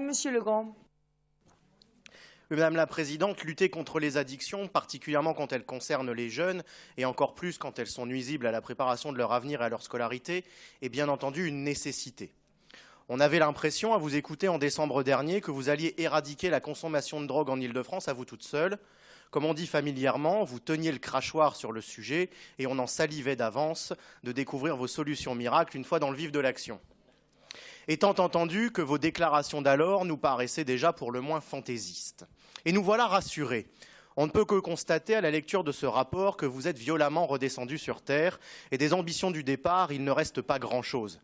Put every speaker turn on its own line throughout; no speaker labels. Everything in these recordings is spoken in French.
Monsieur Legrand.
Oui, Madame la Présidente, lutter contre les addictions, particulièrement quand elles concernent les jeunes, et encore plus quand elles sont nuisibles à la préparation de leur avenir et à leur scolarité, est bien entendu une nécessité. On avait l'impression, à vous écouter en décembre dernier, que vous alliez éradiquer la consommation de drogue en Île-de-France à vous toute seule. Comme on dit familièrement, vous teniez le crachoir sur le sujet et on en salivait d'avance de découvrir vos solutions miracles une fois dans le vif de l'action. Étant entendu que vos déclarations d'alors nous paraissaient déjà pour le moins fantaisistes. Et nous voilà rassurés. On ne peut que constater à la lecture de ce rapport que vous êtes violemment redescendu sur terre et des ambitions du départ, il ne reste pas grand-chose.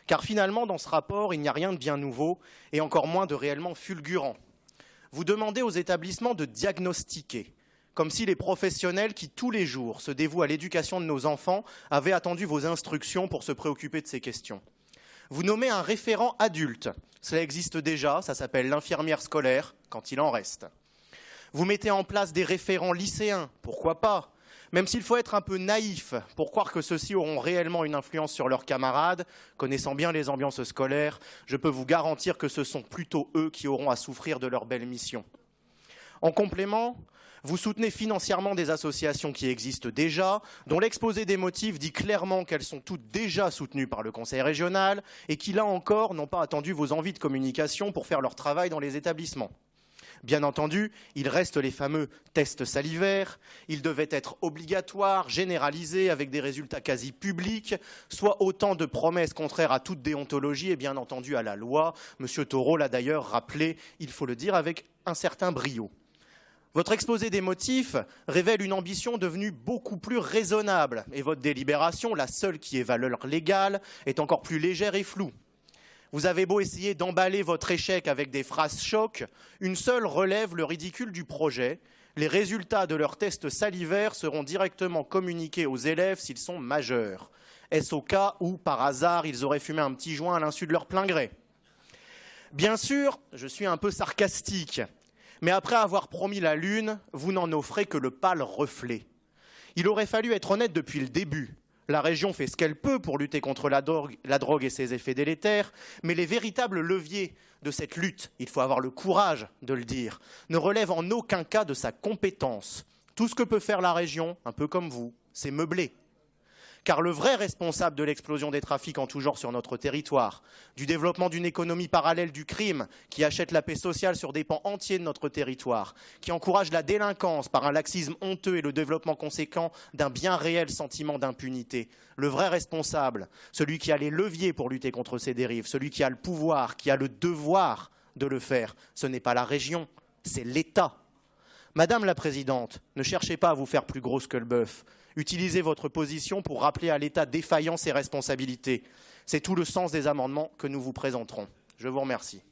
Car finalement, dans ce rapport, il n'y a rien de bien nouveau et encore moins de réellement fulgurant. Vous demandez aux établissements de diagnostiquer, comme si les professionnels qui, tous les jours, se dévouent à l'éducation de nos enfants avaient attendu vos instructions pour se préoccuper de ces questions. Vous nommez un référent adulte. Cela existe déjà, ça s'appelle l'infirmière scolaire, quand il en reste. Vous mettez en place des référents lycéens, pourquoi pas ? Même s'il faut être un peu naïf pour croire que ceux-ci auront réellement une influence sur leurs camarades, connaissant bien les ambiances scolaires, je peux vous garantir que ce sont plutôt eux qui auront à souffrir de leur belle mission. En complément, vous soutenez financièrement des associations qui existent déjà, dont l'exposé des motifs dit clairement qu'elles sont toutes déjà soutenues par le Conseil régional et qui, là encore, n'ont pas attendu vos envies de communication pour faire leur travail dans les établissements. Bien entendu, il reste les fameux tests salivaires. Ils devaient être obligatoires, généralisés, avec des résultats quasi publics, soit autant de promesses contraires à toute déontologie et bien entendu à la loi. Monsieur Taureau l'a d'ailleurs rappelé, il faut le dire, avec un certain brio. Votre exposé des motifs révèle une ambition devenue beaucoup plus raisonnable et votre délibération, la seule qui ait valeur légale, est encore plus légère et floue. Vous avez beau essayer d'emballer votre échec avec des phrases chocs, une seule relève le ridicule du projet. Les résultats de leurs tests salivaires seront directement communiqués aux élèves s'ils sont majeurs. Est-ce au cas où, par hasard, ils auraient fumé un petit joint à l'insu de leur plein gré? Bien sûr, je suis un peu sarcastique, mais après avoir promis la lune, vous n'en offrez que le pâle reflet. Il aurait fallu être honnête depuis le début. La région fait ce qu'elle peut pour lutter contre la drogue et ses effets délétères, mais les véritables leviers de cette lutte, il faut avoir le courage de le dire, ne relèvent en aucun cas de sa compétence. Tout ce que peut faire la région, un peu comme vous, c'est meubler. Car le vrai responsable de l'explosion des trafics en tout genre sur notre territoire, du développement d'une économie parallèle du crime qui achète la paix sociale sur des pans entiers de notre territoire, qui encourage la délinquance par un laxisme honteux et le développement conséquent d'un bien réel sentiment d'impunité, le vrai responsable, celui qui a les leviers pour lutter contre ces dérives, celui qui a le pouvoir, qui a le devoir de le faire, ce n'est pas la région, c'est l'État. Madame la Présidente, ne cherchez pas à vous faire plus grosse que le bœuf. Utilisez votre position pour rappeler à l'État défaillant ses responsabilités. C'est tout le sens des amendements que nous vous présenterons. Je vous remercie.